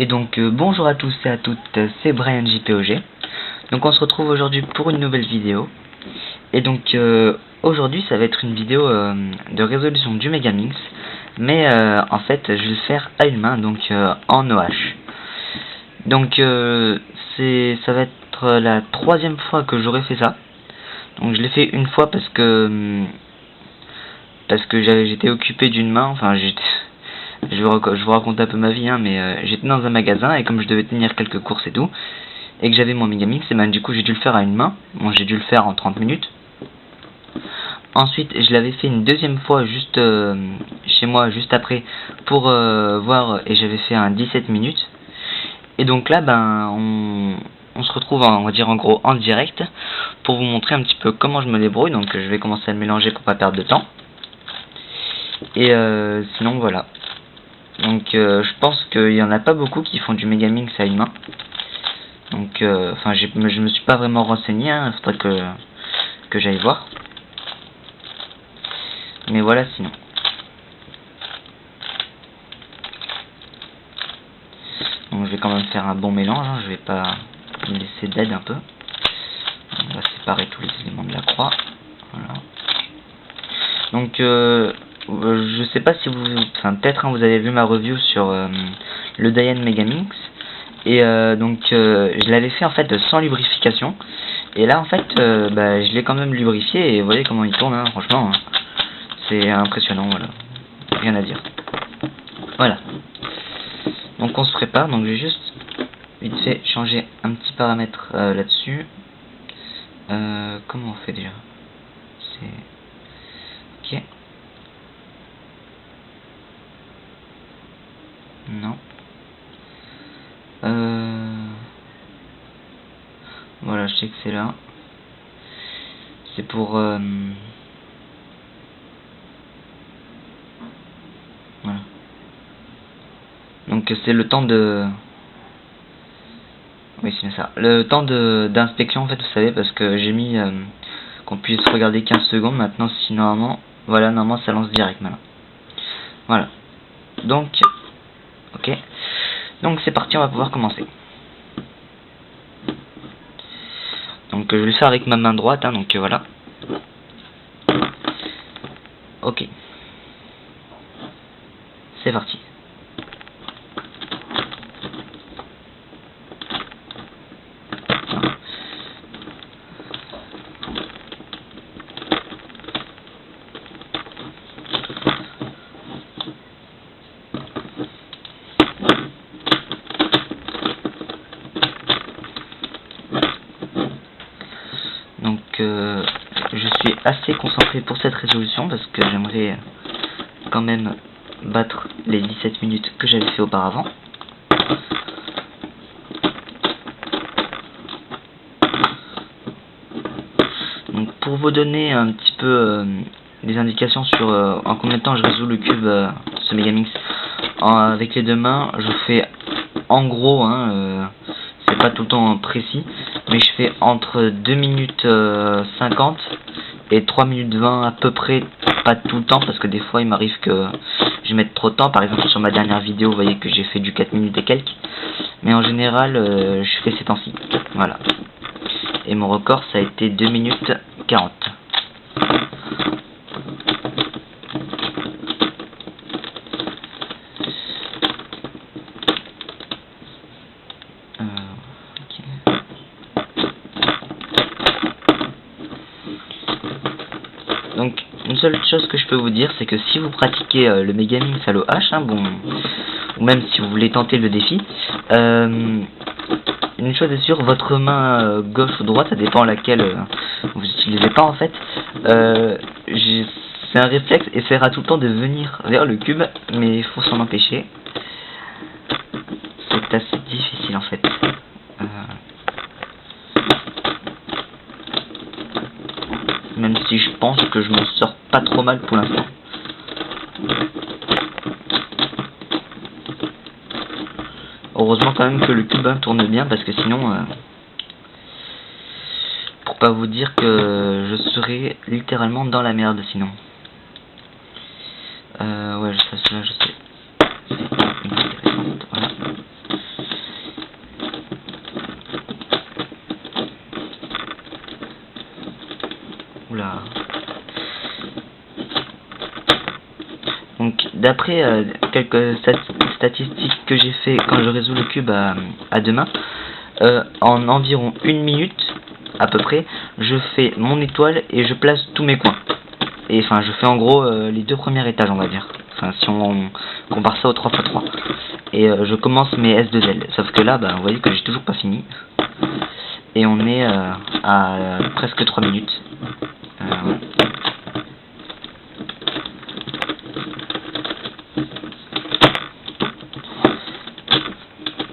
Et donc bonjour à tous et à toutes, c'est Brian JPOG. Donc on se retrouve aujourd'hui pour une nouvelle vidéo. Et donc aujourd'hui ça va être une vidéo de résolution du Megaminx. Mais en fait je vais le faire à une main, donc en OH. Donc ça va être la troisième fois que j'aurai fait ça. Donc je l'ai fait une fois parce que j'étais occupé d'une main, enfin je vous raconte un peu ma vie, hein, mais j'étais dans un magasin et comme je devais tenir quelques courses et tout, et que j'avais mon Megaminx, et ben du coup j'ai dû le faire à une main. Bon, j'ai dû le faire en 30 minutes. Ensuite je l'avais fait une deuxième fois juste chez moi juste après pour voir, et j'avais fait un 17 minutes. Et donc là ben on se retrouve on va dire en gros en direct pour vous montrer un petit peu comment je me débrouille. Donc je vais commencer à le mélanger pour pas perdre de temps. Et sinon voilà. Donc je pense qu'il y en a pas beaucoup qui font du Megaminx à une main. Donc enfin je me suis pas vraiment renseigné, hein, c'est pas que j'aille voir. Mais voilà sinon. Donc je vais quand même faire un bon mélange, hein, je vais pas me laisser d'aide un peu. On va séparer tous les éléments de la croix. Voilà. Donc je sais pas si vous, enfin peut-être hein, vous avez vu ma review sur le Dayan Megaminx. Et donc je l'avais fait en fait sans lubrification. Et là en fait je l'ai quand même lubrifié et vous voyez comment il tourne, hein, franchement hein. C'est impressionnant, voilà, rien à dire. Voilà, donc on se prépare. Donc je vais juste vite fait changer un petit paramètre là-dessus. Comment on fait déjà? C'est ok. Non. Voilà, je sais que c'est là. C'est pour voilà. Donc c'est le temps de... Oui, c'est ça. Le temps d'inspection, en fait, vous savez, parce que j'ai mis qu'on puisse regarder 15 secondes. Maintenant, si normalement... Voilà, normalement, ça lance direct, maintenant. Voilà. Donc... Ok. Donc, c'est parti, on va pouvoir commencer. Donc, je vais le faire avec ma main droite, hein, donc voilà. Ok. C'est parti. Donc je suis assez concentré pour cette résolution parce que j'aimerais quand même battre les 17 minutes que j'avais fait auparavant. Donc pour vous donner un petit peu des indications sur en combien de temps je résous le cube, ce Megaminx avec les deux mains, je fais en gros, hein, c'est pas tout le temps précis, mais je fais entre 2 minutes 50 et 3 minutes 20 à peu près, pas tout le temps parce que des fois il m'arrive que je mette trop de temps. Par exemple sur ma dernière vidéo vous voyez que j'ai fait du 4 minutes et quelques, mais en général je fais ces temps-ci, voilà. Et mon record ça a été 2 minutes 40. Donc une seule chose que je peux vous dire, c'est que si vous pratiquez le Megaminx à l'OH, hein, bon, ou même si vous voulez tenter le défi, une chose est sûre, votre main gauche ou droite, ça dépend laquelle vous utilisez pas en fait, c'est un réflexe, essaiera tout le temps de venir vers le cube, mais il faut s'en empêcher. C'est assez difficile en fait. Même si je pense que je m'en sors pas trop mal pour l'instant. Heureusement quand même que le cube tourne bien parce que sinon, pour pas vous dire que je serais littéralement dans la merde sinon. Ouais, ça je sais. C'est intéressant, voilà. d'après quelques statistiques que j'ai fait quand je résous le cube à deux mains, en environ 1 minute à peu près, je fais mon étoile et je place tous mes coins. Et enfin, je fais en gros les 2 premiers étages, on va dire. Enfin, si on compare ça au 3x3. Et je commence mes S2L. Sauf que là, vous voyez que j'ai toujours pas fini. Et on est à presque 3 minutes. Ouais.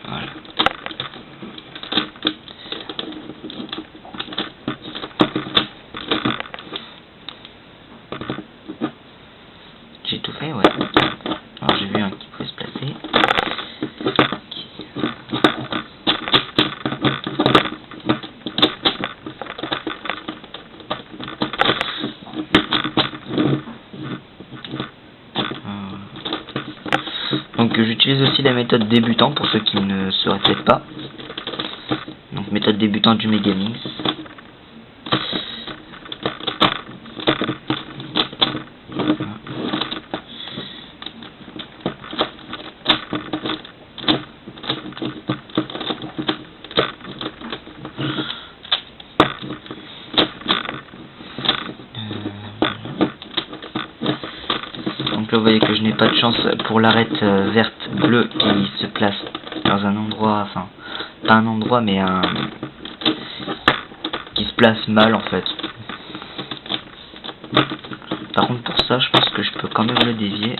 Voilà. J'ai tout fait, ouais. Alors j'ai vu un qui pouvait se placer. Donc j'utilise aussi la méthode débutant pour ceux qui ne sauraient peut-être pas. Donc méthode débutant du Megamix. Donc là vous voyez que je n'ai pas de chance pour l'arête verte bleue qui se place dans un endroit, enfin pas un endroit mais un qui se place mal en fait. Par contre pour ça je pense que je peux quand même le dévier.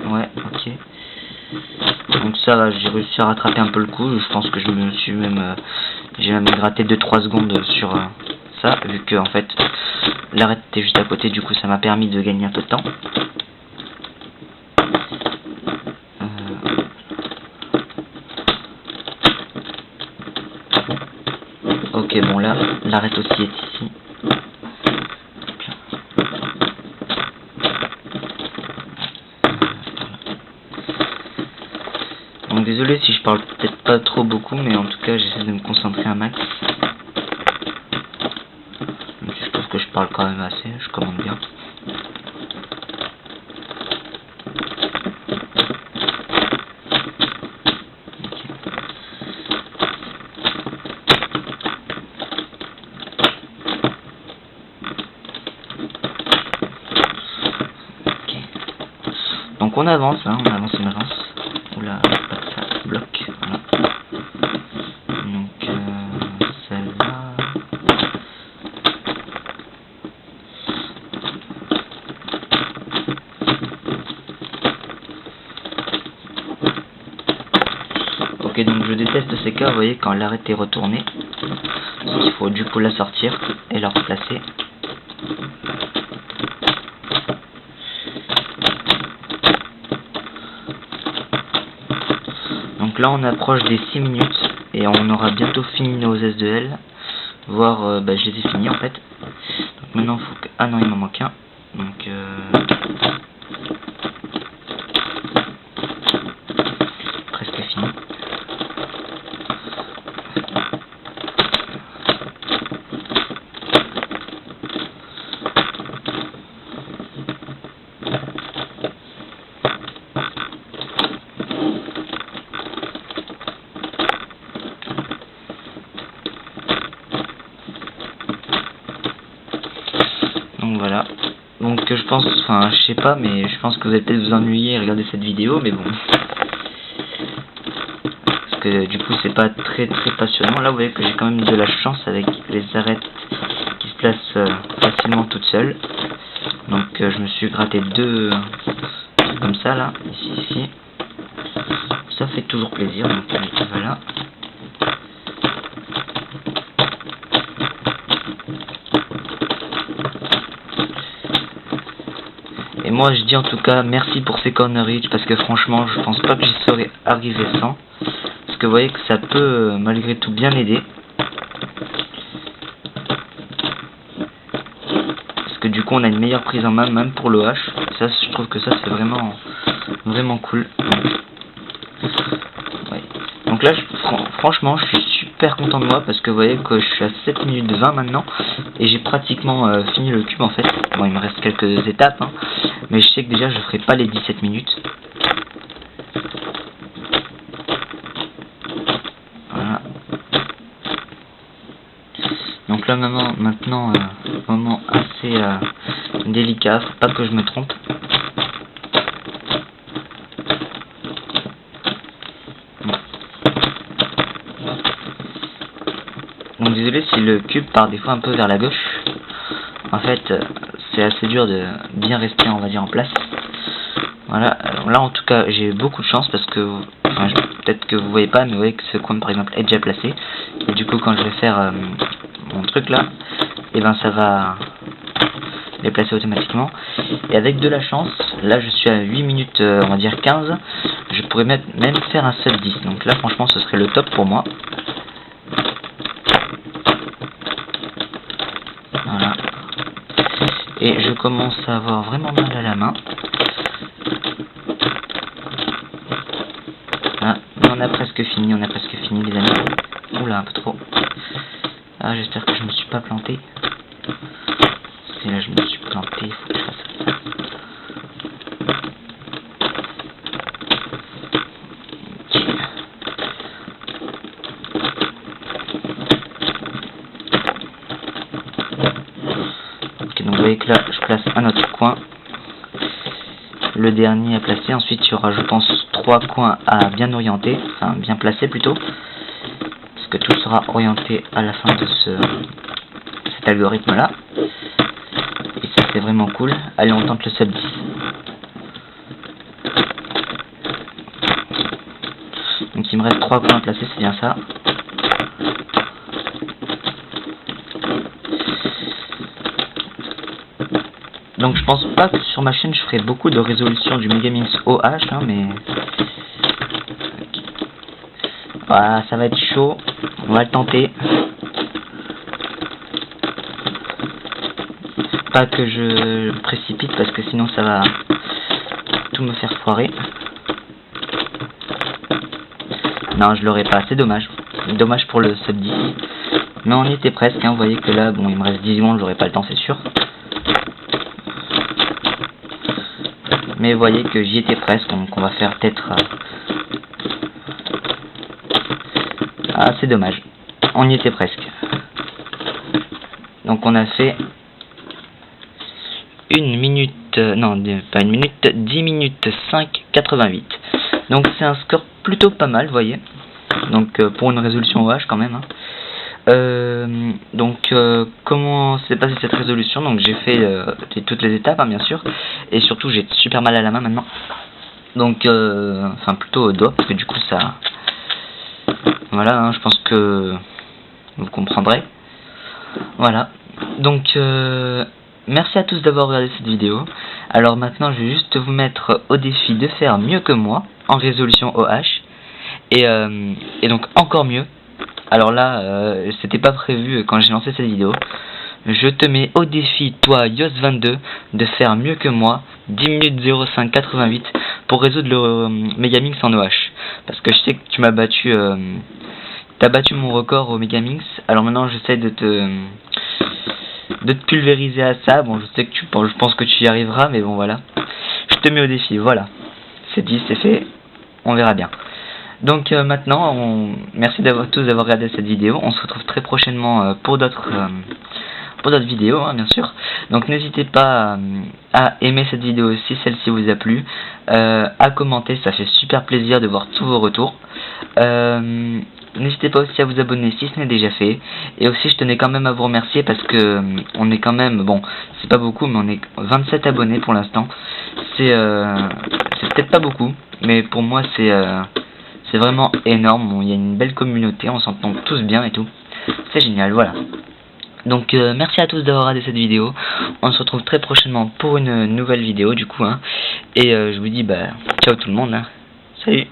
Ouais, ok. Donc ça va, j'ai réussi à rattraper un peu le coup. Je pense que je me suis même j'ai même gratté 2-3 secondes sur ça, vu que en fait l'arête était juste à côté, du coup ça m'a permis de gagner un peu de temps. Ok, bon là, l'arête aussi est ici. Donc désolé si je parle peut-être pas trop beaucoup, mais en tout cas j'essaie de me concentrer un max. Donc, je pense que je parle quand même assez, je commande bien. Donc on avance, hein, on avance. Oula, pas que ça bloque. Voilà. Donc celle-là. Ok, donc je déteste ces cas, vous voyez, quand l'arête est retournée. Il faut du coup la sortir et la replacer. Donc là on approche des 6 minutes et on aura bientôt fini nos S2L, voire je les ai finis en fait. Donc maintenant faut que... ah non, il m'en manque un. Donc presque fini. Donc voilà. Donc je pense, enfin je sais pas, mais je pense que vous allez peut-être vous ennuyer et regarder cette vidéo, mais bon. Parce que du coup c'est pas très passionnant. Là vous voyez que j'ai quand même de la chance avec les arêtes qui se placent facilement toutes seules. Donc je me suis gratté 2 comme ça là, ici. Ça fait toujours plaisir, donc voilà. Et moi je dis en tout cas merci pour ces conneries, parce que franchement je pense pas que j'y serais arrivé sans. Parce que vous voyez que ça peut malgré tout bien aider. Parce que du coup on a une meilleure prise en main même pour le H. Ça je trouve que ça c'est vraiment cool. Ouais. Donc là franchement je suis super content de moi, parce que vous voyez que je suis à 7 minutes 20 maintenant. Et j'ai pratiquement fini le cube en fait. Bon il me reste quelques étapes hein, mais je sais que déjà je ferai pas les 17 minutes. donc là maintenant moment assez délicat, faut pas que je me trompe. Donc désolé si le cube part des fois un peu vers la gauche. En fait, c'est assez dur de bien rester, on va dire, en place. Voilà, alors là en tout cas j'ai eu beaucoup de chance parce que, enfin, peut-être que vous voyez pas, mais vous voyez que ce coin par exemple est déjà placé. Et du coup quand je vais faire mon truc là, et ben ça va les placer automatiquement. Et avec de la chance, là je suis à 8 minutes, on va dire 15, je pourrais même faire un seul 10. Donc là franchement ce serait le top pour moi. Voilà. Et je commence à avoir vraiment mal à la main. Ah, mais on a presque fini les amis. Oula, un peu trop. Ah, j'espère que je me suis pas planté. Si là je me suis planté, il faut que je fasse ça. Ok, donc vous voyez que là je place un autre coin. Le dernier à placer. Ensuite il y aura, je pense, 3 coins à bien orienter, enfin bien placer plutôt, parce que tout sera orienté à la fin de cet algorithme là. Et ça c'est vraiment cool. Allez, on tente le sub 10. Donc il me reste 3 coins à placer, c'est bien ça. Donc je pense pas que sur ma chaîne je ferai beaucoup de résolution du Megaminx OH, hein, mais voilà, ça va être chaud, on va le tenter. Pas que je précipite parce que sinon ça va tout me faire foirer. Non, je l'aurai pas, c'est dommage. Dommage pour le sub 10. Mais on y était presque, hein. Vous voyez que là, bon, il me reste 10 secondes, j'aurai pas le temps, c'est sûr. Mais vous voyez que j'y étais presque, donc on va faire peut-être... Ah, c'est dommage. On y était presque. Donc on a fait 1 minute... non, pas 1 minute, 10 minutes 5,88. Donc c'est un score plutôt pas mal, vous voyez. Donc pour une résolution OH quand même, hein. Donc comment s'est passée cette résolution? Donc j'ai fait toutes les étapes, hein, bien sûr, et surtout j'ai super mal à la main maintenant, donc enfin plutôt au doigt, parce que du coup ça, voilà, hein, je pense que vous comprendrez. Voilà, donc merci à tous d'avoir regardé cette vidéo. Alors maintenant je vais juste vous mettre au défi de faire mieux que moi en résolution OH, et donc encore mieux. Alors là, c'était pas prévu quand j'ai lancé cette vidéo. Je te mets au défi, toi, Yos22, de faire mieux que moi, 10 minutes 05,88 pour résoudre le Megaminx en OH. Parce que je sais que tu m'as battu, t'as battu mon record au Megaminx. Alors maintenant, j'essaie de te pulvériser à ça. Bon, je sais que je pense que tu y arriveras, mais bon, voilà. Je te mets au défi, voilà. C'est dit, c'est fait. On verra bien. Donc maintenant, merci tous d'avoir regardé cette vidéo. On se retrouve très prochainement pour d'autres vidéos, hein, bien sûr. Donc n'hésitez pas à aimer cette vidéo si celle-ci vous a plu, à commenter, ça fait super plaisir de voir tous vos retours. N'hésitez pas aussi à vous abonner si ce n'est déjà fait. Et aussi je tenais quand même à vous remercier parce que on est quand même, bon, c'est pas beaucoup, mais on est 27 abonnés pour l'instant. C'est peut-être pas beaucoup, mais pour moi c'est vraiment énorme. Bon, il y a une belle communauté, on s'entend tous bien et tout. C'est génial, voilà. Donc merci à tous d'avoir regardé cette vidéo. On se retrouve très prochainement pour une nouvelle vidéo du coup, hein. Et je vous dis ciao tout le monde, hein. Salut.